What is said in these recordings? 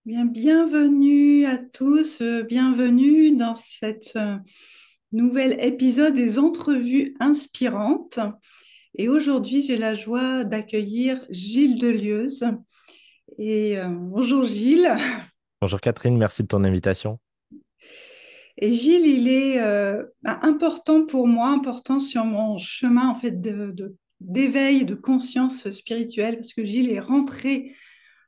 Bien, bienvenue à tous, bienvenue dans cette nouvel épisode des entrevues inspirantes. Et aujourd'hui, j'ai la joie d'accueillir Gilles Delieuse. Bonjour Gilles. Bonjour Catherine, merci de ton invitation. Et Gilles, il est important pour moi, important sur mon chemin en fait d'éveil, de conscience spirituelle, parce que Gilles est rentré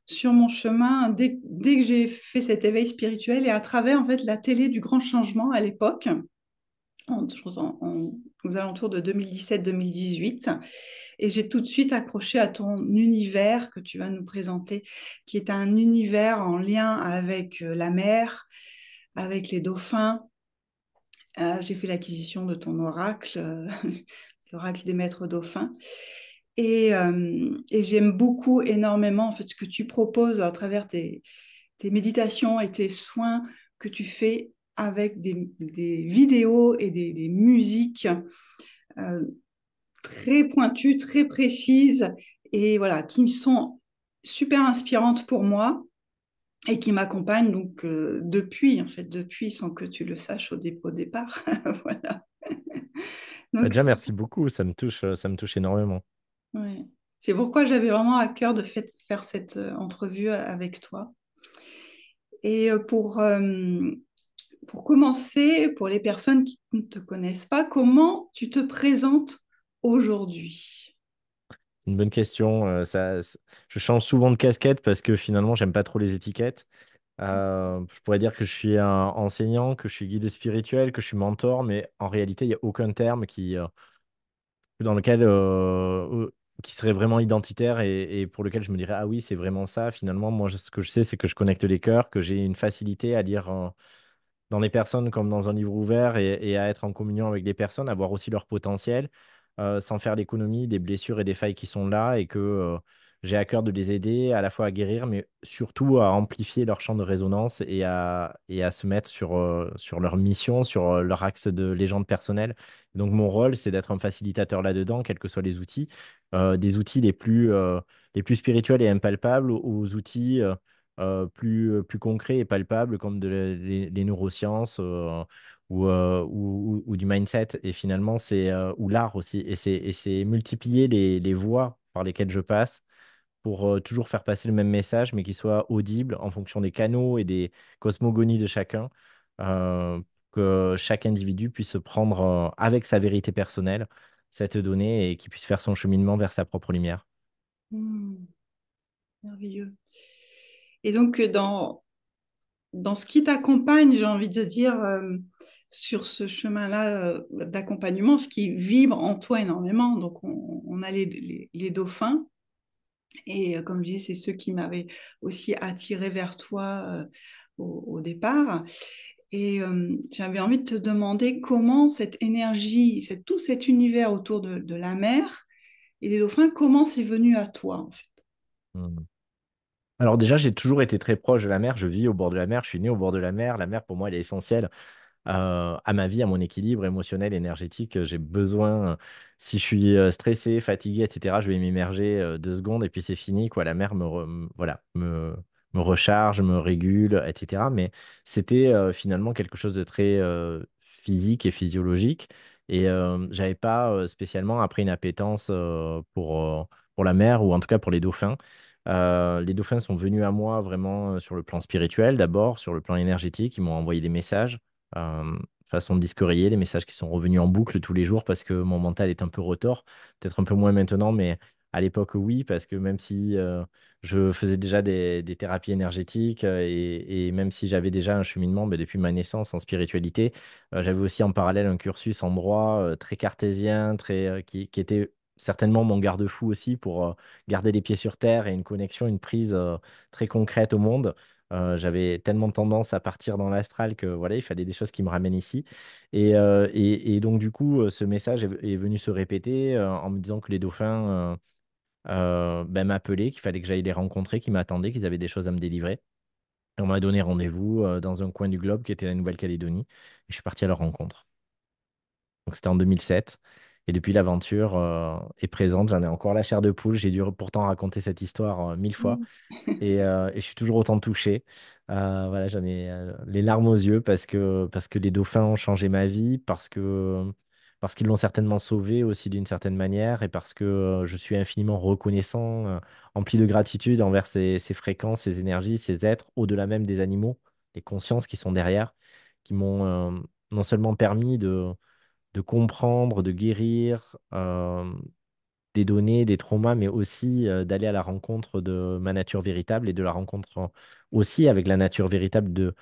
sur mon chemin dès que j'ai fait cet éveil spirituel et à travers en fait la télé du grand changement à l'époque, aux alentours de 2017-2018. Et j'ai tout de suite accroché à ton univers que tu vas nous présenter, qui est un univers en lien avec la mer, avec les dauphins. J'ai fait l'acquisition de ton oracle, l'oracle des maîtres dauphins. Et j'aime beaucoup énormément en fait ce que tu proposes à travers tes méditations et tes soins que tu fais avec des vidéos et des musiques euh, très pointues, très précises et voilà, qui me sont super inspirantes pour moi et qui m'accompagnent donc depuis, en fait, depuis, sans que tu le saches au départ. Voilà. Donc, Déjà, merci beaucoup, ça me touche énormément. ouais. C'est pourquoi j'avais vraiment à cœur de faire cette entrevue avec toi. Et pour commencer, pour les personnes qui ne te connaissent pas, comment tu te présentes aujourd'hui? Une bonne question. Je change souvent de casquette parce que finalement, j'aime pas trop les étiquettes. Je pourrais dire que je suis un enseignant, que je suis guide spirituel, que je suis mentor, mais en réalité, il n'y a aucun terme dans lequel, qui serait vraiment identitaire et pour lequel je me dirais, ah oui, c'est vraiment ça. Finalement, moi, ce que je sais, c'est que je connecte les cœurs, que j'ai une facilité à lire dans les personnes comme dans un livre ouvert et à être en communion avec les personnes, à voir aussi leur potentiel, sans faire l'économie des blessures et des failles qui sont là et que j'ai à cœur de les aider à la fois à guérir, mais surtout à amplifier leur champ de résonance et à se mettre sur leur mission, sur leur axe de légende personnelle. Donc mon rôle, c'est d'être un facilitateur là-dedans, quels que soient les outils, des outils les plus spirituels et impalpables aux outils plus concrets et palpables comme les neurosciences ou du mindset. Et finalement, ou l'art aussi. Et c'est multiplier les voies par lesquelles je passe pour toujours faire passer le même message, mais qui soit audible en fonction des canaux et des cosmogonies de chacun, euh, que chaque individu puisse prendre avec sa vérité personnelle cette donnée et qu'il puisse faire son cheminement vers sa propre lumière. Hmm, merveilleux. Et donc, dans ce qui t'accompagne, j'ai envie de dire, sur ce chemin-là d'accompagnement, ce qui vibre en toi énormément, donc on a les dauphins, et comme je dis, c'est ceux qui m'avaient aussi attiré vers toi au départ. Et j'avais envie de te demander comment cette énergie, tout cet univers autour de la mer et des dauphins, comment c'est venu à toi en fait. Hmm. Alors déjà, j'ai toujours été très proche de la mer. Je vis au bord de la mer. Je suis né au bord de la mer. La mer, pour moi, elle est essentielle à ma vie, à mon équilibre émotionnel, énergétique. J'ai besoin, si je suis stressé, fatigué, etc., je vais m'immerger 2 secondes et puis c'est fini, quoi. La mer voilà, me recharge, me régule, etc. Mais c'était finalement quelque chose de très physique et physiologique. Et j'avais pas spécialement après une appétence pour la mer ou en tout cas pour les dauphins. Les dauphins sont venus à moi vraiment sur le plan spirituel d'abord, sur le plan énergétique. Ils m'ont envoyé des messages euh, façon de disque rayé, des messages qui sont revenus en boucle tous les jours parce que mon mental est un peu retors, peut-être un peu moins maintenant, mais à l'époque, oui, parce que même si je faisais déjà des thérapies énergétiques et même si j'avais déjà un cheminement depuis ma naissance en spiritualité, j'avais aussi en parallèle un cursus en droit très cartésien, qui était certainement mon garde-fou aussi pour garder les pieds sur terre et une connexion, une prise très concrète au monde. J'avais tellement tendance à partir dans l'astral que voilà, il fallait des choses qui me ramènent ici. Et donc, du coup, ce message est venu se répéter en me disant que les dauphins m'appelaient, qu'il fallait que j'aille les rencontrer, qu'ils m'attendaient, qu'ils avaient des choses à me délivrer. Et on m'a donné rendez-vous dans un coin du globe qui était la Nouvelle-Calédonie. Et je suis parti à leur rencontre. Donc, c'était en 2007. Et depuis, l'aventure est présente. J'en ai encore la chair de poule. J'ai dû pourtant raconter cette histoire 1000 fois. Mm. Et je suis toujours autant touché. Voilà, j'en ai les larmes aux yeux parce que les dauphins ont changé ma vie, parce qu'ils l'ont certainement sauvé aussi d'une certaine manière, et parce que je suis infiniment reconnaissant, empli de gratitude envers ces fréquences, ces énergies, ces êtres, au-delà même des animaux, les consciences qui sont derrière, qui m'ont non seulement permis de comprendre, de guérir, des données, des traumas, mais aussi d'aller à la rencontre de ma nature véritable et de la rencontre aussi avec la nature véritable de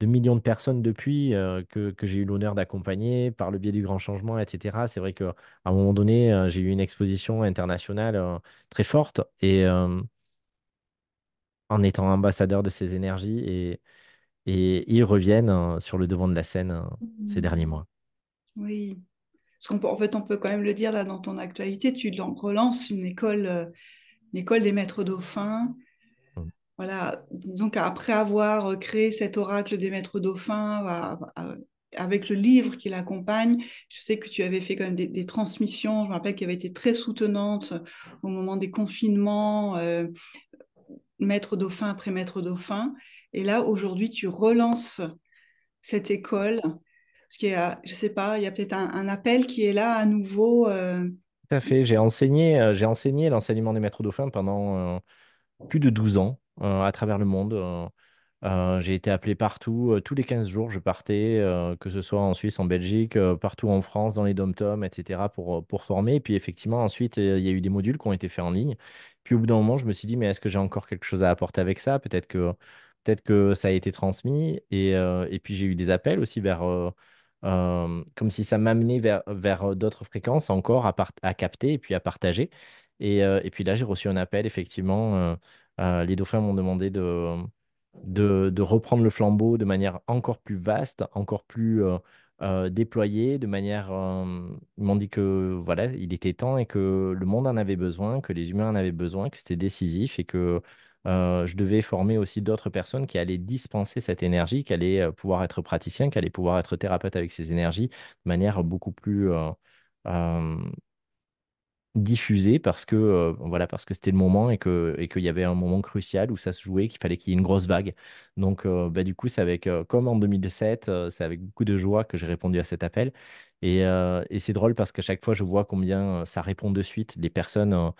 millions de personnes depuis que j'ai eu l'honneur d'accompagner par le biais du grand changement, etc. C'est vrai qu'à un moment donné, j'ai eu une exposition internationale très forte et en étant ambassadeur de ces énergies et ils reviennent sur le devant de la scène ces derniers mois. Oui. Parce en fait, on peut quand même le dire là dans ton actualité, tu relances une école des maîtres dauphins. Mm. Voilà, donc après avoir créé cet oracle des maîtres dauphins, avec le livre qui l'accompagne, je sais que tu avais fait quand même des transmissions, je me rappelle qu'elle avait été très soutenante au moment des confinements, maître dauphin après maître dauphin. Et là, aujourd'hui, tu relances cette école, parce qu'il y a, je sais pas, il y a peut-être un appel qui est là à nouveau. Tout à fait. J'ai enseigné l'enseignement des maîtres dauphins pendant plus de 12 ans à travers le monde. J'ai été appelé partout. Tous les 15 jours, je partais, que ce soit en Suisse, en Belgique, partout en France, dans les dom-toms, etc., pour former. Et puis, effectivement, ensuite, il y a eu des modules qui ont été faits en ligne. Puis, au bout d'un moment, je me suis dit, mais est-ce que j'ai encore quelque chose à apporter avec ça? Peut-être que ça a été transmis. Et puis, j'ai eu des appels aussi comme si ça m'amenait vers d'autres fréquences encore à capter et puis à partager. Et puis là, j'ai reçu un appel, effectivement. Les dauphins m'ont demandé de reprendre le flambeau de manière encore plus vaste, encore plus déployée, de manière... ils m'ont dit que voilà, il était temps et que le monde en avait besoin, que les humains en avaient besoin, que c'était décisif et que je devais former aussi d'autres personnes qui allaient dispenser cette énergie, qui allaient pouvoir être praticiens, qui allaient pouvoir être thérapeutes avec ces énergies de manière beaucoup plus... euh, diffusé parce que voilà parce que c'était le moment et qu'il y avait un moment crucial où ça se jouait, qu'il fallait qu'il y ait une grosse vague. Donc bah, du coup c'est avec comme en 2007 c'est avec beaucoup de joie que j'ai répondu à cet appel et c'est drôle parce qu'à chaque fois je vois combien ça répond de suite. Les personnes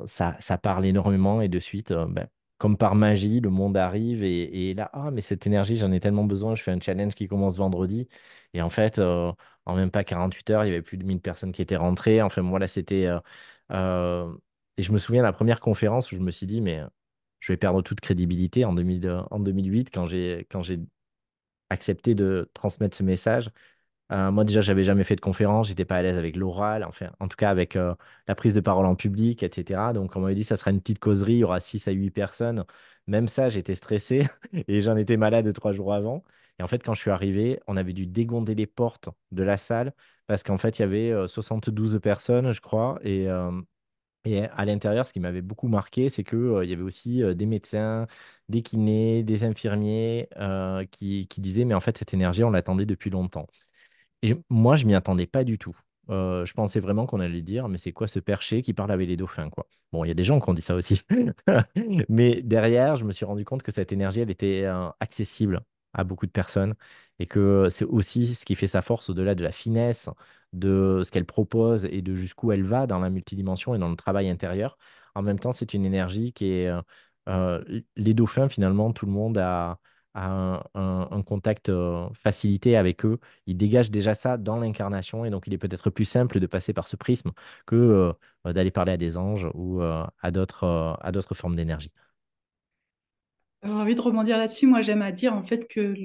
ça parle énormément et de suite, ben, comme par magie, le monde arrive et là, ah, mais cette énergie, j'en ai tellement besoin. Je fais un challenge qui commence vendredi. Et en fait, en même pas 48 heures, il y avait plus de 1000 personnes qui étaient rentrées. Enfin, voilà, c'était. Euh, et je me souviens de la première conférence où je me suis dit, mais je vais perdre toute crédibilité en 2008 quand j'ai accepté de transmettre ce message. Moi, déjà, j'avais jamais fait de conférence, j'étais pas à l'aise avec l'oral, enfin, en tout cas avec la prise de parole en public, etc. Donc, on m'avait dit, ça sera une petite causerie, il y aura 6 à 8 personnes. Même ça, j'étais stressé et j'en étais malade 3 jours avant. Et en fait, quand je suis arrivé, on avait dû dégonder les portes de la salle parce qu'en fait, il y avait 72 personnes, je crois. Et à l'intérieur, ce qui m'avait beaucoup marqué, c'est que, il y avait aussi des médecins, des kinés, des infirmiers qui disaient, mais en fait, cette énergie, on l'attendait depuis longtemps. Et moi, je m'y attendais pas du tout. Je pensais vraiment qu'on allait dire, mais c'est quoi ce perché qui parle avec les dauphins, quoi. Bon, il y a des gens qui ont dit ça aussi. Mais derrière, je me suis rendu compte que cette énergie, elle était accessible à beaucoup de personnes et que c'est aussi ce qui fait sa force au-delà de la finesse, de ce qu'elle propose et de jusqu'où elle va dans la multidimension et dans le travail intérieur. En même temps, c'est une énergie qui est... les dauphins, finalement, tout le monde a un contact facilité avec eux. Il dégage déjà ça dans l'incarnation et donc il est peut-être plus simple de passer par ce prisme que d'aller parler à des anges ou à d'autres formes d'énergie. J'ai envie de rebondir là-dessus. Moi, j'aime à dire en fait que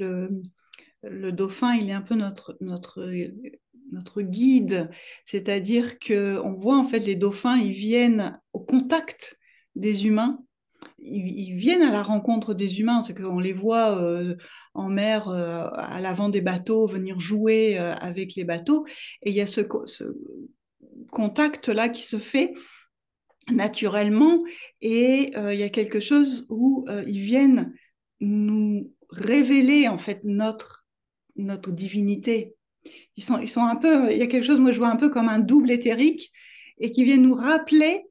le dauphin, il est un peu notre guide. C'est-à-dire qu'on voit en fait les dauphins, ils viennent au contact des humains. Ils viennent à la rencontre des humains, c'est qu'on les voit en mer à l'avant des bateaux venir jouer avec les bateaux, et il y a ce contact-là qui se fait naturellement, et il y a quelque chose où ils viennent nous révéler en fait notre divinité. ils sont un peu, il y a quelque chose, moi je vois un peu comme un double éthérique et qui viennent nous rappeler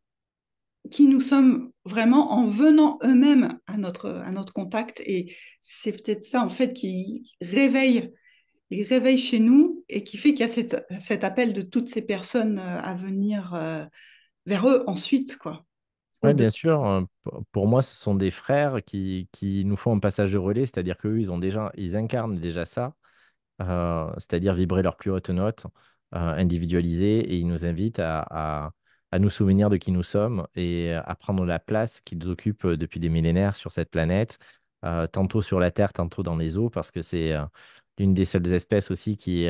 qui nous sommes vraiment en venant eux-mêmes à notre contact. Et c'est peut-être ça, en fait, qui réveille, il réveille chez nous et qui fait qu'il y a cet appel de toutes ces personnes à venir vers eux ensuite, quoi. Ouais, Au-delà. bien sûr. Pour moi, ce sont des frères qui nous font un passage de relais, c'est-à-dire qu'eux, ils incarnent déjà ça, c'est-à-dire vibrer leur plus haute note, individualisée, et ils nous invitent à nous souvenir de qui nous sommes et à prendre la place qu'ils occupent depuis des millénaires sur cette planète, tantôt sur la Terre, tantôt dans les eaux, parce que c'est l'une des seules espèces aussi qui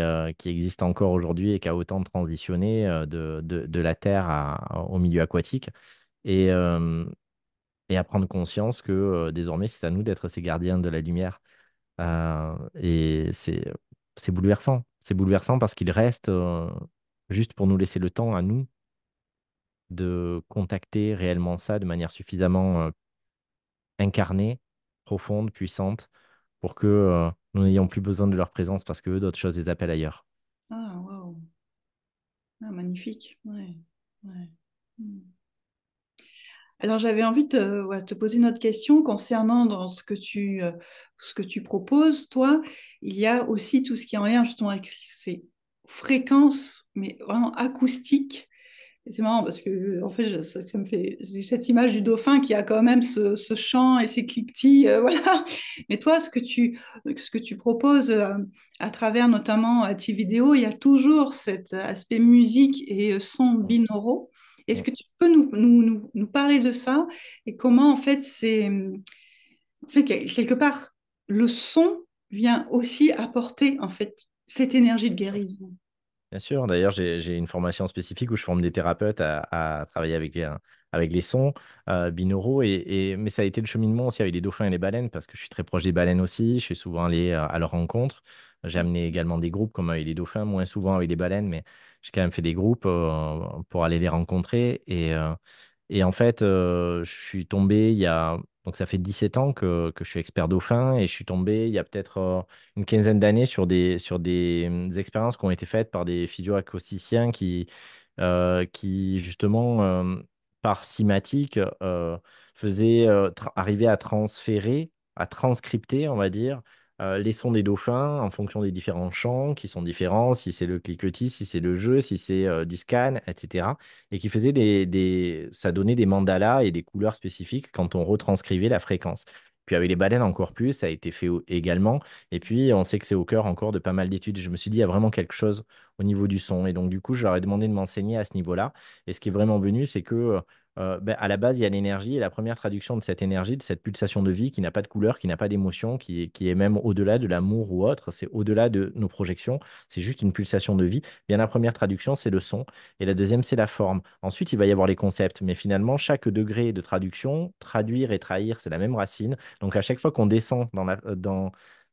existe encore aujourd'hui et qui a autant transitionné de la Terre au milieu aquatique. Et, euh, et à prendre conscience que désormais, c'est à nous d'être ces gardiens de la lumière. Et c'est bouleversant. C'est bouleversant parce qu'il reste juste pour nous laisser le temps à nous de contacter réellement ça de manière suffisamment incarnée, profonde, puissante, pour que nous n'ayons plus besoin de leur présence parce que eux, d'autres choses les appellent ailleurs. Ah, waouh. Ah, magnifique. Ouais. Ouais. Hmm. Alors, j'avais envie de voilà, te poser une autre question concernant dans ce que tu proposes, toi. Il y a aussi tout ce qui est en lien justement avec ces fréquences, mais vraiment acoustiques. Et c'est marrant parce que, en fait, ça me fait j'ai cette image du dauphin qui a quand même ce chant et ces cliquetis, voilà. Mais toi, ce que tu proposes à travers notamment tes vidéos, il y a toujours cet aspect musique et son binauraux. Est-ce que tu peux nous parler de ça et comment, en fait, en fait, quelque part, le son vient aussi apporter, en fait, cette énergie de guérison. Bien sûr, d'ailleurs, j'ai une formation spécifique où je forme des thérapeutes à travailler avec les sons binauraux. Mais ça a été le cheminement aussi avec les dauphins et les baleines, parce que je suis très proche des baleines aussi. Je suis souvent allé à leur rencontre. J'ai amené également des groupes comme avec les dauphins, moins souvent avec les baleines, mais j'ai quand même fait des groupes pour aller les rencontrer. Et en fait, je suis tombé il y a. Donc, ça fait 17 ans que je suis expert dauphin et je suis tombé il y a peut-être une quinzaine d'années sur des expériences qui ont été faites par des physio-acousticiens qui justement, par cymatique, faisaient arriver à transférer, à transcripter, on va dire, les sons des dauphins en fonction des différents chants qui sont différents, si c'est le cliquetis, si c'est le jeu, si c'est du scan, etc. Et qui faisait ça donnait des mandalas et des couleurs spécifiques quand on retranscrivait la fréquence. Puis avec les baleines encore plus, ça a été fait également. Et puis on sait que c'est au cœur encore de pas mal d'études. Je me suis dit, il y a vraiment quelque chose au niveau du son. Et donc du coup, je leur ai demandé de m'enseigner à ce niveau-là. Et ce qui est vraiment venu, c'est que à la base, il y a l'énergie. Et la première traduction de cette énergie, de cette pulsation de vie qui n'a pas de couleur, qui n'a pas d'émotion, qui est même au-delà de l'amour ou autre, c'est au-delà de nos projections. C'est juste une pulsation de vie. Bien, la première traduction, c'est le son. Et la deuxième, c'est la forme. Ensuite, il va y avoir les concepts. Mais finalement, chaque degré de traduction, traduire et trahir, c'est la même racine. Donc, à chaque fois qu'on descend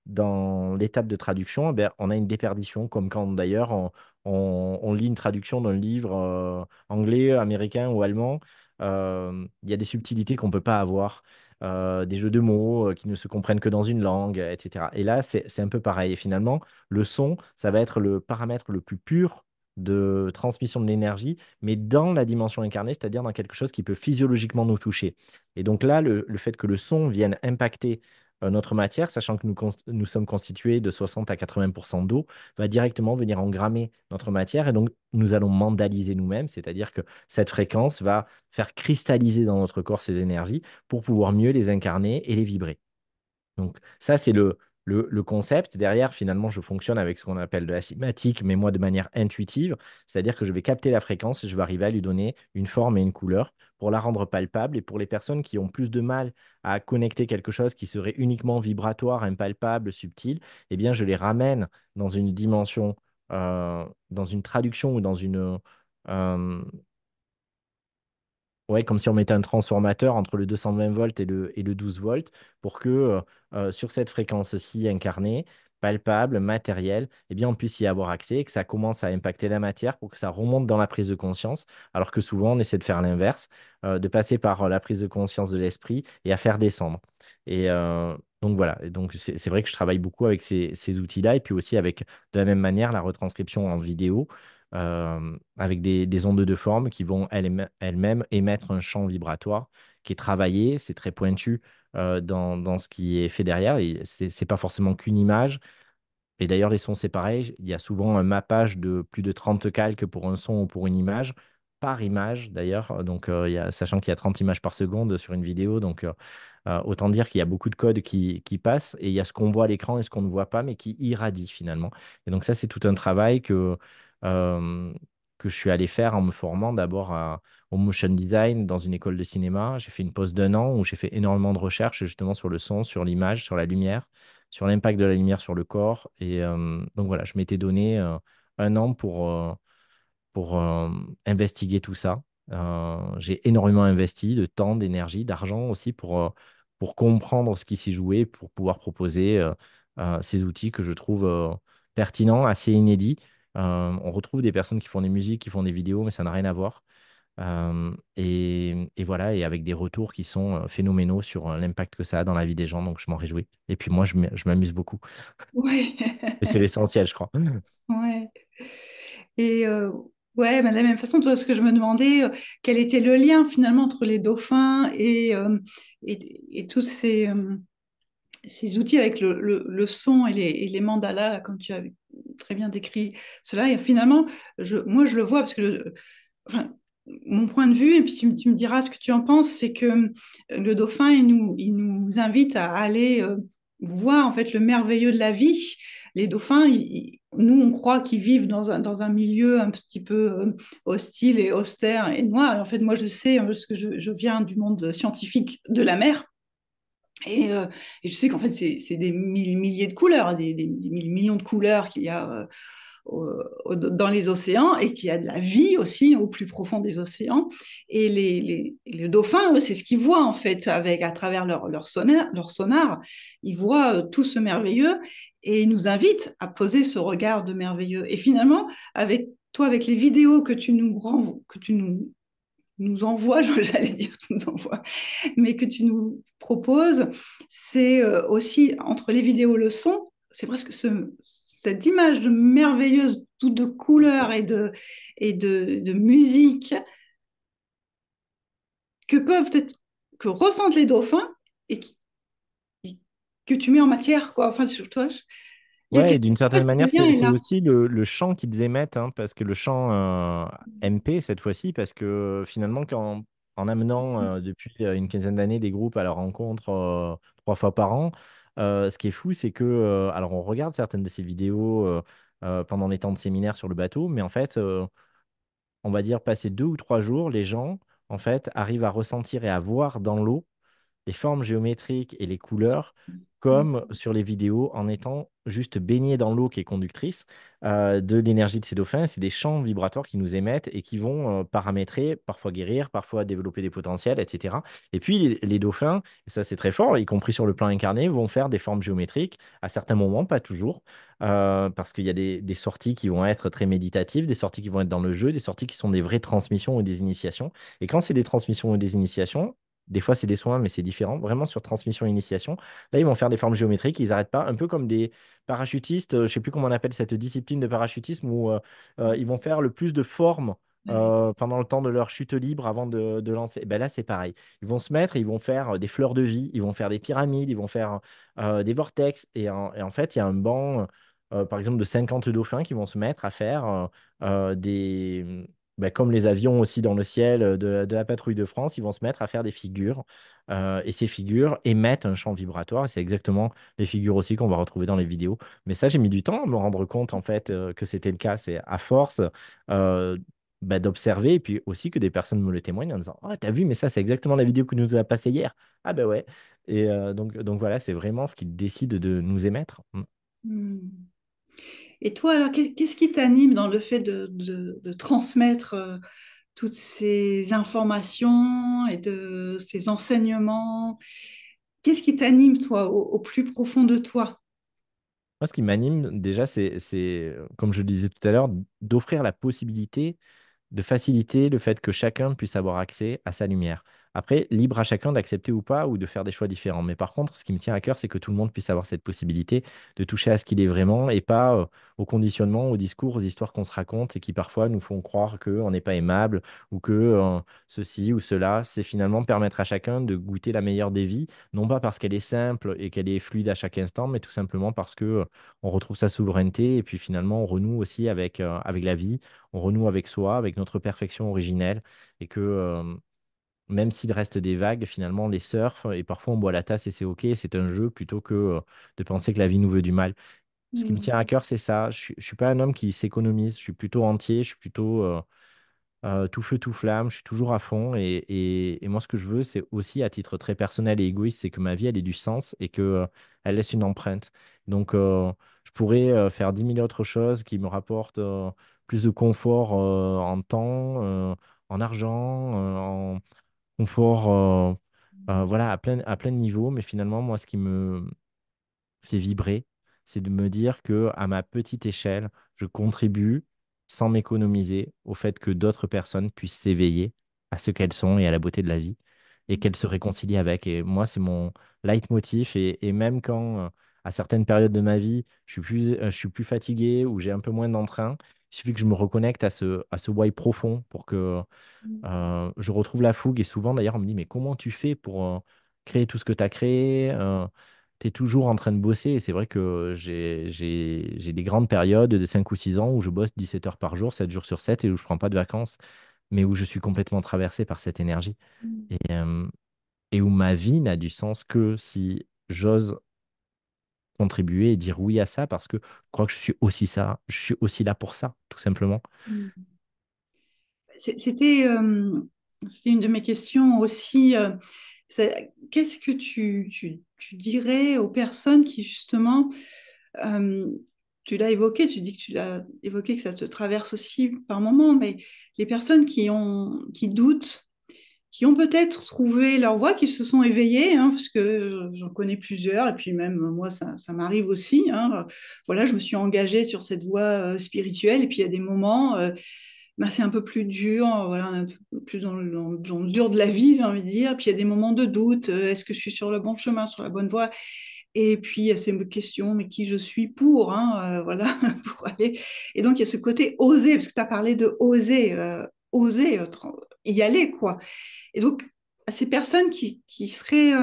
dans l'étape de traduction, eh bien, on a une déperdition, comme quand d'ailleurs on lit une traduction d'un livre anglais, américain ou allemand. Il y a des subtilités qu'on ne peut pas avoir. Des jeux de mots qui ne se comprennent que dans une langue, etc. Et là, c'est un peu pareil. Et finalement, le son, ça va être le paramètre le plus pur de transmission de l'énergie, mais dans la dimension incarnée, c'est-à-dire dans quelque chose qui peut physiologiquement nous toucher. Et donc là, le fait que le son vienne impacter notre matière, sachant que nous sommes constitués de 60 à 80% d'eau, va directement venir engrammer notre matière et donc nous allons mandaliser nous-mêmes, c'est-à-dire que cette fréquence va faire cristalliser dans notre corps ces énergies pour pouvoir mieux les incarner et les vibrer. Donc ça, c'est le concept. Derrière, finalement, je fonctionne avec ce qu'on appelle de la cymatique, mais moi de manière intuitive, c'est-à-dire que je vais capter la fréquence et je vais arriver à lui donner une forme et une couleur pour la rendre palpable. Et pour les personnes qui ont plus de mal à connecter quelque chose qui serait uniquement vibratoire, impalpable, subtil, eh bien, je les ramène dans une dimension, dans une traduction ou dans euh, ouais, comme si on mettait un transformateur entre le 220 volts et le 12 volts pour que sur cette fréquence-ci incarnée, palpable, matériel, eh bien, on puisse y avoir accès, que ça commence à impacter la matière pour que ça remonte dans la prise de conscience, alors que souvent, on essaie de faire l'inverse, de passer par la prise de conscience de l'esprit et à faire descendre. Et donc voilà, et donc c'est vrai que je travaille beaucoup avec ces outils-là, et puis aussi avec, de la même manière, la retranscription en vidéo, avec des ondes de forme qui vont elles-mêmes émettre un champ vibratoire qui est travaillé, c'est très pointu dans ce qui est fait derrière. Et c'est pas forcément qu'une image. Et d'ailleurs, les sons, c'est pareil. Il y a souvent un mappage de plus de 30 calques pour un son ou pour une image, par image d'ailleurs. Donc, sachant qu'il y a 30 images par seconde sur une vidéo. Donc, autant dire qu'il y a beaucoup de codes qui passent. Et il y a ce qu'on voit à l'écran et ce qu'on ne voit pas, mais qui irradie finalement. Et donc, ça, c'est tout un travail euh, que je suis allé faire en me formant d'abord au motion design dans une école de cinéma. J'ai fait une pause d'un an où j'ai fait énormément de recherches justement sur le son, sur l'image, sur la lumière, sur l'impact de la lumière sur le corps. Et donc voilà, je m'étais donné un an pour investiguer tout ça. J'ai énormément investi de temps, d'énergie, d'argent aussi pour comprendre ce qui s'y jouait, pour pouvoir proposer ces outils que je trouve pertinents, assez inédits. On retrouve des personnes qui font des musiques, qui font des vidéos, mais ça n'a rien à voir. Et voilà, et avec des retours qui sont phénoménaux sur l'impact que ça a dans la vie des gens, donc je m'en réjouis. Et puis moi, je m'amuse beaucoup. Ouais. Et c'est l'essentiel, je crois. Ouais. Et ouais, mais de la même façon, toi, ce que je me demandais, quel était le lien finalement entre les dauphins et tous ces outils avec le son et les mandalas, comme tu as très bien décrit cela. Et finalement, moi, je le vois parce que, enfin, mon point de vue, et puis tu me diras ce que tu en penses, c'est que le dauphin, il nous invite à aller voir en fait le merveilleux de la vie. Les dauphins, nous, on croit qu'ils vivent dans un milieu un petit peu hostile et austère et noir. Et en fait, moi, je sais, parce que je viens du monde scientifique de la mer. Et je sais qu'en fait, c'est des milliers de couleurs, des millions de couleurs qu'il y a dans les océans et qu'il y a de la vie aussi au plus profond des océans. Et les dauphins, eux, c'est ce qu'ils voient en fait à travers leur sonar. Ils voient tout ce merveilleux et ils nous invitent à poser ce regard de merveilleux. Et finalement, avec toi, avec les vidéos que tu nous envoies, j'allais dire nous envoies, mais que tu nous proposes, c'est aussi entre les vidéos et le son, c'est presque cette image de merveilleuse, toute de couleurs et de musique que peuvent être, que ressentent les dauphins et que tu mets en matière, quoi. Enfin, sur toi, il y a Ouais, et quelque d'une chose, certaine le manière, lien c'est est c'est là. aussi le chant qu'ils émettent, hein, parce que le chant MP cette fois-ci, parce que finalement, en amenant depuis une quinzaine d'années des groupes à leur rencontre 3 fois par an, ce qui est fou, c'est que, alors on regarde certaines de ces vidéos pendant les temps de séminaire sur le bateau, mais en fait, on va dire passer 2 ou 3 jours, les gens, en fait, arrivent à ressentir et à voir dans l'eau les formes géométriques et les couleurs comme sur les vidéos en étant juste baignés dans l'eau qui est conductrice de l'énergie de ces dauphins. C'est des champs vibratoires qui nous émettent et qui vont paramétrer, parfois guérir, parfois développer des potentiels, etc. Et puis les dauphins, et ça c'est très fort, y compris sur le plan incarné, vont faire des formes géométriques à certains moments, pas toujours, parce qu'il y a des sorties qui vont être très méditatives, des sorties qui vont être dans le jeu, des sorties qui sont des vraies transmissions ou des initiations. Et quand c'est des transmissions ou des initiations, des fois, c'est des soins, mais c'est différent. Vraiment, sur transmission et initiation, là, ils vont faire des formes géométriques. Ils n'arrêtent pas, un peu comme des parachutistes. Je ne sais plus comment on appelle cette discipline de parachutisme où ils vont faire le plus de formes pendant le temps de leur chute libre avant de lancer. Et ben là, c'est pareil. Ils vont se mettre, ils vont faire des fleurs de vie, ils vont faire des pyramides, ils vont faire des vortex. Et en fait, il y a un banc, par exemple, de 50 dauphins qui vont se mettre à faire des comme les avions aussi dans le ciel de la patrouille de France, ils vont se mettre à faire des figures. Et ces figures émettent un champ vibratoire. Et c'est exactement les figures aussi qu'on va retrouver dans les vidéos. Mais ça, j'ai mis du temps à me rendre compte en fait que c'était le cas. C'est à force d'observer et puis aussi que des personnes me le témoignent en disant: «Ah, t'as vu, mais ça, c'est exactement la vidéo que nous a passée hier.» Ah, ben ouais. Et donc voilà, c'est vraiment ce qui décide de nous émettre. Mm. Hmm. Et toi, alors, qu'est-ce qui t'anime dans le fait de transmettre toutes ces informations et de ces enseignements? Qu'est-ce qui t'anime, toi, au plus profond de toi? Moi, ce qui m'anime déjà, comme je le disais tout à l'heure, d'offrir la possibilité de faciliter le fait que chacun puisse avoir accès à sa lumière. Après, libre à chacun d'accepter ou pas, ou de faire des choix différents. Mais par contre, ce qui me tient à cœur, c'est que tout le monde puisse avoir cette possibilité de toucher à ce qu'il est vraiment et pas au conditionnement, au discours, aux histoires qu'on se raconte et qui parfois nous font croire qu'on n'est pas aimable ou que ceci ou cela. C'est finalement permettre à chacun de goûter la meilleure des vies, non pas parce qu'elle est simple et qu'elle est fluide à chaque instant, mais tout simplement parce que on retrouve sa souveraineté et puis finalement on renoue aussi avec la vie, on renoue avec soi, avec notre perfection originelle, et que même s'il reste des vagues, finalement, on les surfe, et parfois on boit la tasse et c'est OK, c'est un jeu, plutôt que de penser que la vie nous veut du mal. Ce qui me Mm. tient à cœur, c'est ça. Je suis pas un homme qui s'économise, je suis plutôt entier, je suis plutôt tout feu, tout flamme, je suis toujours à fond. Et moi, ce que je veux, c'est aussi, à titre très personnel et égoïste, c'est que ma vie, elle ait du sens et que, elle laisse une empreinte. Donc, je pourrais faire 10 000 autres choses qui me rapportent plus de confort en temps, en argent, en confort, voilà, à plein de niveaux. Mais finalement, moi, ce qui me fait vibrer, c'est de me dire que à ma petite échelle, je contribue sans m'économiser au fait que d'autres personnes puissent s'éveiller à ce qu'elles sont et à la beauté de la vie et qu'elles se réconcilient avec. Et moi, c'est mon leitmotiv. Et même quand, à certaines périodes de ma vie, je suis plus fatigué ou j'ai un peu moins d'entrain, il suffit que je me reconnecte à ce why profond pour que je retrouve la fougue. Et souvent, d'ailleurs, on me dit, mais comment tu fais pour créer tout ce que tu as créé? Tu es toujours en train de bosser. Et c'est vrai que j'ai des grandes périodes de 5 ou 6 ans où je bosse 17 heures par jour, 7 jours sur 7, et où je prends pas de vacances, mais où je suis complètement traversé par cette énergie. Mm. Et où ma vie n'a du sens que si j'ose contribuer et dire oui à ça, parce que je crois que je suis aussi ça, je suis aussi là pour ça, tout simplement. Mm. C'était c'était une de mes questions aussi. Qu'est-ce que tu dirais aux personnes qui justement, euh, tu l'as évoqué, tu dis que tu l'as évoqué, que ça te traverse aussi par moments, mais les personnes qui doutent, qui ont peut-être trouvé leur voie, qui se sont éveillées, hein, parce que j'en connais plusieurs, et puis même moi, ça m'arrive aussi. Hein. Voilà, je me suis engagée sur cette voie spirituelle, et puis il y a des moments, ben, c'est un peu plus dur, voilà, un peu plus dans le dur de la vie, j'ai envie de dire. Puis il y a des moments de doute, est-ce que je suis sur le bon chemin, sur la bonne voie? Et puis il y a ces questions, mais qui je suis pour, hein, voilà, pour aller. Et donc il y a ce côté oser, parce que tu as parlé de oser, oser y aller, quoi. Et donc, à ces personnes qui seraient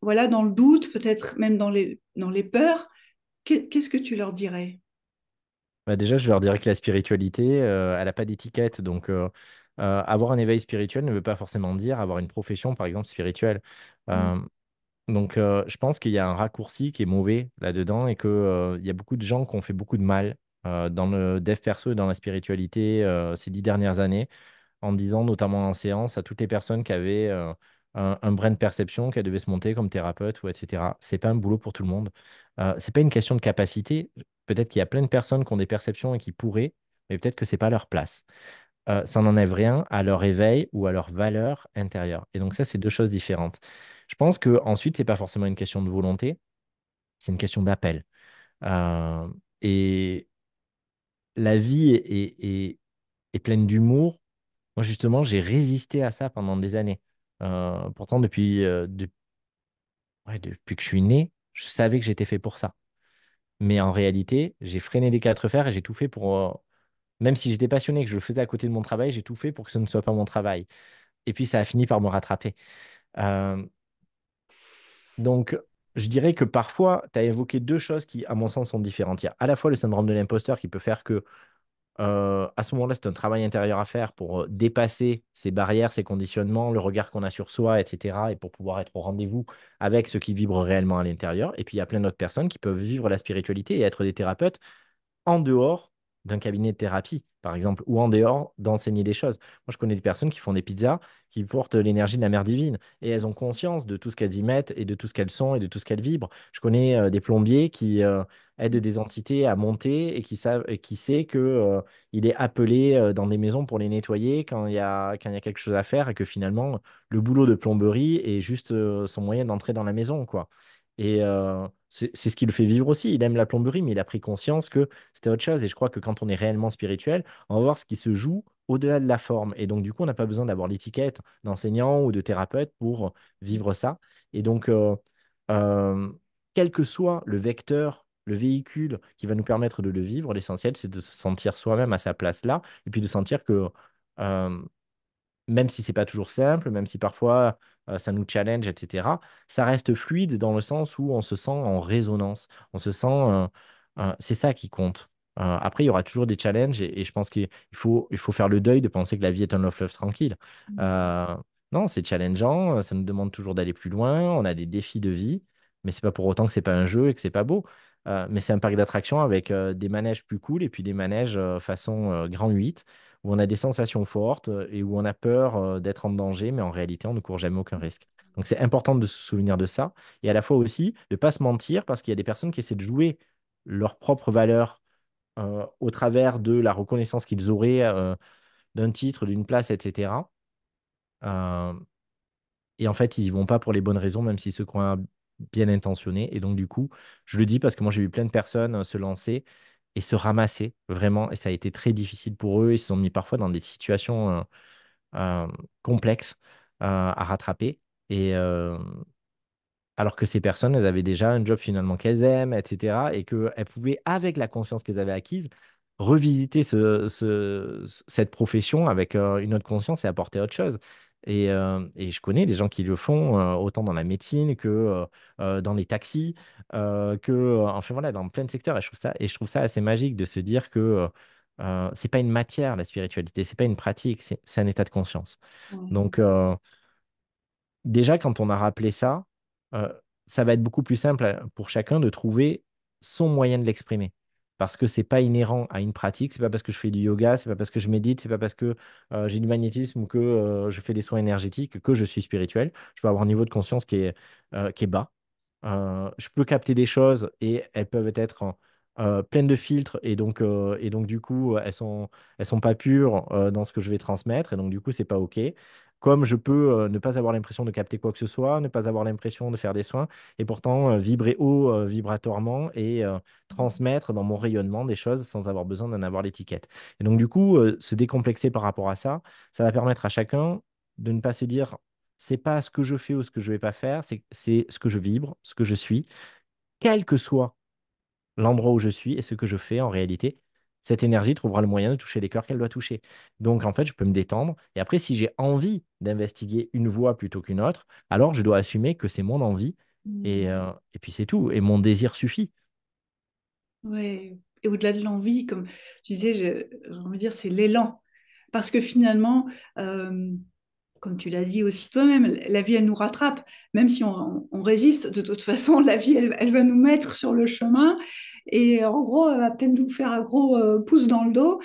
voilà, dans le doute, peut-être même dans les peurs, qu'est-ce que tu leur dirais? Bah, déjà, je leur dirais que la spiritualité, elle n'a pas d'étiquette. Donc, avoir un éveil spirituel ne veut pas forcément dire avoir une profession, par exemple, spirituelle. Mm. Euh, donc, je pense qu'il y a un raccourci qui est mauvais là-dedans et qu'il il y a beaucoup de gens qui ont fait beaucoup de mal dans le dev perso et dans la spiritualité ces 10 dernières années, en disant, notamment en séance, à toutes les personnes qui avaient un brin de perception, qu'elles devaient se monter comme thérapeute ou etc. C'est pas un boulot pour tout le monde. C'est pas une question de capacité. Peut-être qu'il y a plein de personnes qui ont des perceptions et qui pourraient, mais peut-être que c'est pas leur place. Ça n'enlève rien à leur éveil ou à leur valeur intérieure. Et donc ça, c'est deux choses différentes. Je pense que ensuite, c'est pas forcément une question de volonté, c'est une question d'appel. Euh, et la vie est pleine d'humour. Moi, justement, j'ai résisté à ça pendant des années. Pourtant, ouais, depuis que je suis né, je savais que j'étais fait pour ça. Mais en réalité, j'ai freiné les quatre fers et j'ai tout fait pour, même si j'étais passionné, que je le faisais à côté de mon travail, j'ai tout fait pour que ce ne soit pas mon travail. Et puis, ça a fini par me rattraper. Euh, donc, je dirais que parfois, tu as évoqué deux choses qui, à mon sens, sont différentes. Il y a à la fois le syndrome de l'imposteur qui peut faire que à ce moment-là, c'est un travail intérieur à faire pour dépasser ces barrières, ces conditionnements, le regard qu'on a sur soi, etc. Et pour pouvoir être au rendez-vous avec ce qui vibre réellement à l'intérieur. Et puis, il y a plein d'autres personnes qui peuvent vivre la spiritualité et être des thérapeutes en dehors d'un cabinet de thérapie, par exemple, ou en dehors d'enseigner des choses. Moi, je connais des personnes qui font des pizzas, qui portent l'énergie de la mère divine, et elles ont conscience de tout ce qu'elles y mettent, et de tout ce qu'elles sont, et de tout ce qu'elles vibrent. Je connais des plombiers qui aident des entités à monter, et qui savent, et qui sait que, il est appelé dans des maisons pour les nettoyer quand il y a quelque chose à faire, et que finalement, le boulot de plomberie est juste son moyen d'entrer dans la maison, quoi. Et c'est ce qui le fait vivre aussi. Il aime la plomberie, mais il a pris conscience que c'était autre chose. Et je crois que quand on est réellement spirituel, on va voir ce qui se joue au-delà de la forme. Et donc, du coup, on n'a pas besoin d'avoir l'étiquette d'enseignant ou de thérapeute pour vivre ça. Et donc, euh, quel que soit le vecteur, le véhicule qui va nous permettre de le vivre, l'essentiel, c'est de se sentir soi-même à sa place là, et puis de sentir que euh, même si c'est pas toujours simple, même si parfois ça nous challenge, etc., ça reste fluide dans le sens où on se sent en résonance. On se sent, c'est ça qui compte. Après, il y aura toujours des challenges et je pense il faut faire le deuil de penser que la vie est un love-love tranquille. Euh, non, c'est challengeant, ça nous demande toujours d'aller plus loin, on a des défis de vie, mais c'est pas pour autant que c'est pas un jeu et que c'est pas beau. Mais c'est un parc d'attractions avec des manèges plus cool et puis des manèges façon grand 8 où on a des sensations fortes et où on a peur d'être en danger, mais en réalité, on ne court jamais aucun risque. Donc, c'est important de se souvenir de ça et à la fois aussi de ne pas se mentir parce qu'il y a des personnes qui essaient de jouer leurs propres valeurs au travers de la reconnaissance qu'ils auraient d'un titre, d'une place, etc. Euh, et en fait, ils y vont pas pour les bonnes raisons, même s'ils se croient bien intentionnés. Et donc, du coup, je le dis parce que moi, j'ai vu plein de personnes se lancer et se ramasser, vraiment. Et ça a été très difficile pour eux. Ils se sont mis parfois dans des situations euh, complexes à rattraper. Et alors que ces personnes, elles avaient déjà un job finalement qu'elles aiment, etc. Et qu'elles pouvaient, avec la conscience qu'elles avaient acquise, revisiter cette profession avec une autre conscience et apporter autre chose. Et je connais des gens qui le font autant dans la médecine que dans les taxis, enfin voilà, dans plein de secteurs. Et je trouve ça assez magique de se dire que c'est pas une matière, la spiritualité, c'est pas une pratique, c'est un état de conscience. Ouais. Donc, déjà, quand on a rappelé ça, euh, ça va être beaucoup plus simple pour chacun de trouver son moyen de l'exprimer. Parce que c'est pas inhérent à une pratique, c'est pas parce que je fais du yoga, c'est pas parce que je médite, c'est pas parce que j'ai du magnétisme ou que je fais des soins énergétiques que je suis spirituel. Je peux avoir un niveau de conscience qui est bas. Je peux capter des choses et elles peuvent être pleines de filtres et donc du coup elles sont pas pures dans ce que je vais transmettre et donc du coup c'est pas OK. Comme je peux ne pas avoir l'impression de capter quoi que ce soit, ne pas avoir l'impression de faire des soins et pourtant vibrer haut vibratoirement et transmettre dans mon rayonnement des choses sans avoir besoin d'en avoir l'étiquette. Et donc du coup se décomplexer par rapport à ça, ça va permettre à chacun de ne pas se dire c'est pas ce que je fais ou ce que je vais pas faire, c'est ce que je vibre, ce que je suis, quel que soit l'endroit où je suis et ce que je fais en réalité. Cette énergie trouvera le moyen de toucher les cœurs qu'elle doit toucher. Donc, en fait, je peux me détendre. Et après, si j'ai envie d'investiguer une voie plutôt qu'une autre, alors je dois assumer que c'est mon envie. Et puis, c'est tout. Et mon désir suffit. Ouais. Et au-delà de l'envie, comme tu disais, j'ai envie de dire, c'est l'élan. Parce que finalement, euh, comme tu l'as dit aussi toi-même, la vie, elle nous rattrape. Même si on résiste, de toute façon, la vie, elle va nous mettre sur le chemin. Et en gros, elle va peut-être nous faire un gros pouce dans le dos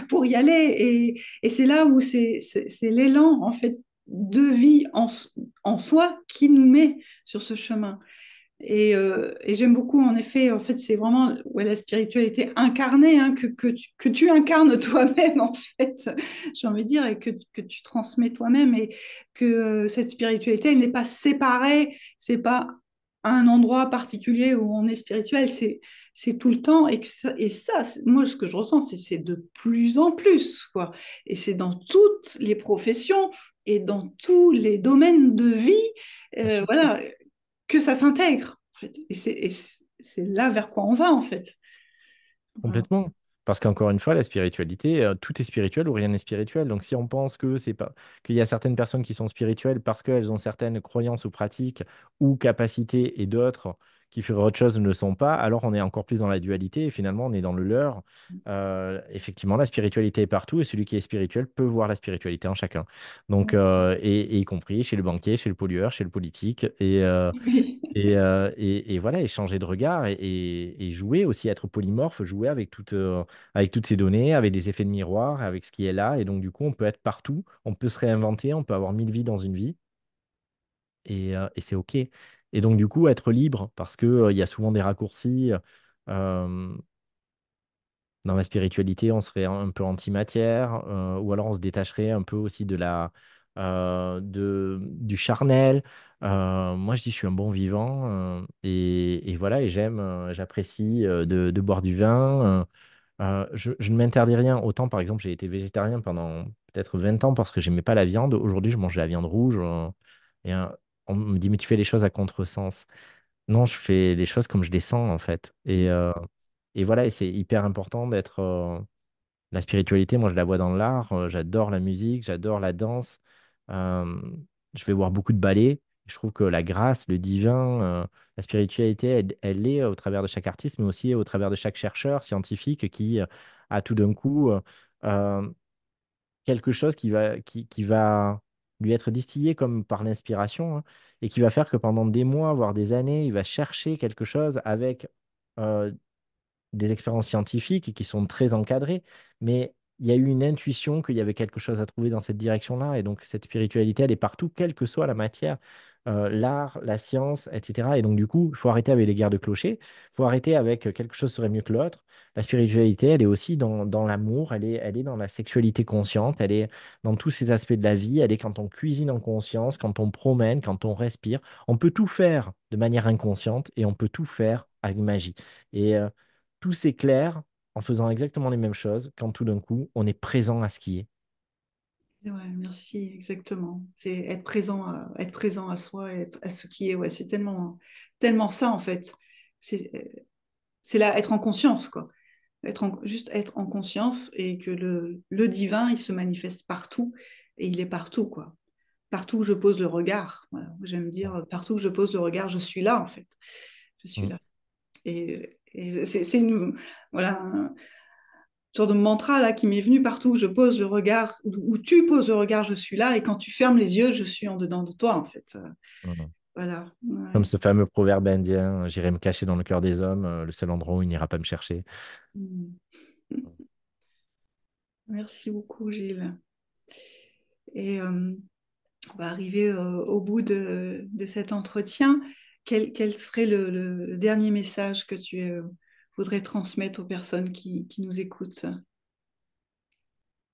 pour y aller. Et c'est là où c'est l'élan, en fait, de vie en soi qui nous met sur ce chemin. Et j'aime beaucoup, en effet, en fait, c'est vraiment ouais, la spiritualité incarnée, hein, que tu incarnes toi-même, en fait, j'ai envie de dire, et que tu transmets toi-même, et que cette spiritualité, elle n'est pas séparée, c'est pas un endroit particulier où on est spirituel, c'est tout le temps, moi, ce que je ressens, c'est de plus en plus, quoi. Et c'est dans toutes les professions et dans tous les domaines de vie, Bien sûr. voilà, que ça s'intègre, en fait. Et c'est là vers quoi on va, en fait. Voilà. Complètement. Parce qu'encore une fois, la spiritualité, tout est spirituel ou rien n'est spirituel. Donc si on pense que c'est pas qu'il y a certaines personnes qui sont spirituelles parce qu'elles ont certaines croyances ou pratiques ou capacités et d'autres qui feraient autre chose ne le sont pas, alors on est encore plus dans la dualité et finalement on est dans le leurre. Effectivement, la spiritualité est partout et celui qui est spirituel peut voir la spiritualité en chacun. Donc, et y compris chez le banquier, chez le pollueur, chez le politique. Oui. Et voilà, échanger de regards et jouer aussi, être polymorphe, jouer avec toutes ces données, avec des effets de miroir, avec ce qui est là. Et donc, du coup, on peut être partout, on peut se réinventer, on peut avoir 1000 vies dans une vie et c'est OK. Et donc, du coup, être libre parce que, il y a souvent des raccourcis. euh, Dans la spiritualité, on serait un peu antimatière ou alors on se détacherait un peu aussi du charnel. Moi, je dis, je suis un bon vivant. Et voilà, et j'aime, j'apprécie de boire du vin. Je ne m'interdis rien. Autant, par exemple, j'ai été végétarien pendant peut-être 20 ans parce que j'aimais pas la viande. Aujourd'hui, je mange de la viande rouge. Et on me dit, mais tu fais les choses à contresens. Non, je fais les choses comme je les sens, en fait. Et voilà, et c'est hyper important d'être. La spiritualité, moi, je la vois dans l'art. J'adore la musique, j'adore la danse. Euh, je vais voir beaucoup de ballets. Je trouve que la grâce, le divin, la spiritualité, elle est au travers de chaque artiste, mais aussi au travers de chaque chercheur scientifique qui a tout d'un coup euh, quelque chose qui va lui être distillé comme par l'inspiration, hein, et qui va faire que pendant des mois, voire des années, il va chercher quelque chose avec euh, des expériences scientifiques qui sont très encadrées, mais il y a eu une intuition qu'il y avait quelque chose à trouver dans cette direction-là, et donc cette spiritualité, elle est partout, quelle que soit la matière, l'art, la science, etc. Et donc du coup, il faut arrêter avec les guerres de clochers, il faut arrêter avec quelque chose serait mieux que l'autre. La spiritualité, elle est aussi dans l'amour, elle est dans la sexualité consciente, elle est dans tous ces aspects de la vie, elle est quand on cuisine en conscience, quand on promène, quand on respire. On peut tout faire de manière inconsciente et on peut tout faire avec magie. Et tout s'éclaire en faisant exactement les mêmes choses quand tout d'un coup, on est présent à ce qui est. Ouais, merci, exactement. C'est être présent à soi, être, à ce qui est. Ouais, c'est tellement, tellement ça, en fait. C'est là, être en conscience, quoi. Juste être en conscience et que le divin, il se manifeste partout et il est partout, quoi. Partout où je pose le regard. Voilà. J'aime dire, partout où je pose le regard, je suis là, en fait. Je suis Mm, là. Et c'est une, voilà, une sorte de mantra là qui m'est venu partout où je pose le regard, où tu poses le regard, je suis là. Et quand tu fermes les yeux, je suis en dedans de toi, en fait. mm. Voilà. Comme Ouais. ce fameux proverbe indien, j'irai me cacher dans le cœur des hommes, le seul endroit où il n'ira pas me chercher. Mm. Merci beaucoup, Gilles. Et on va arriver au bout de cet entretien. Quel serait le dernier message que tu voudrais transmettre aux personnes qui nous écoutent?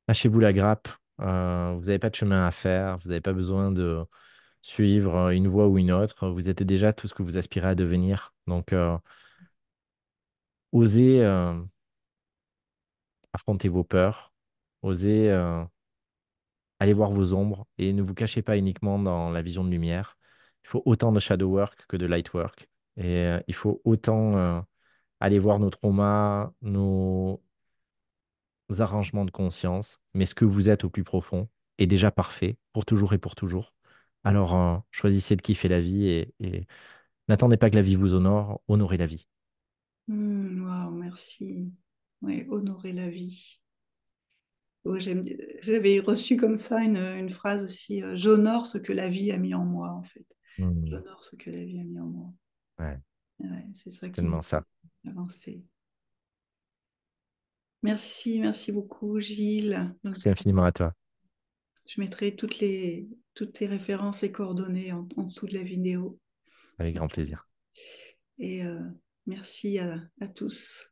Lâchez-vous la grappe. Vous n'avez pas de chemin à faire. Vous n'avez pas besoin de suivre une voie ou une autre. Vous êtes déjà tout ce que vous aspirez à devenir. Donc, osez affronter vos peurs. Osez aller voir vos ombres et ne vous cachez pas uniquement dans la vision de lumière. Il faut autant de shadow work que de light work. Et il faut autant aller voir nos traumas, nos arrangements de conscience, mais ce que vous êtes au plus profond est déjà parfait pour toujours et pour toujours. Alors, choisissez de kiffer la vie et n'attendez pas que la vie vous honore, honorez la vie. Waouh, merci. Ouais, honorer la vie. Oh, j'avais reçu comme ça une phrase aussi, j'honore ce que la vie a mis en moi, en fait. Hmm. J'honore ce que la vie a mis en moi. Ouais, Ouais, c'est ça c'est qui me tellement ça. fait avancer. Merci, merci beaucoup, Gilles. Donc, Merci infiniment à toi, je mettrai toutes tes références et coordonnées en dessous de la vidéo. avec grand plaisir. Et merci à tous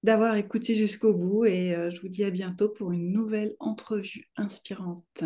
d'avoir écouté jusqu'au bout et je vous dis à bientôt pour une nouvelle entrevue inspirante.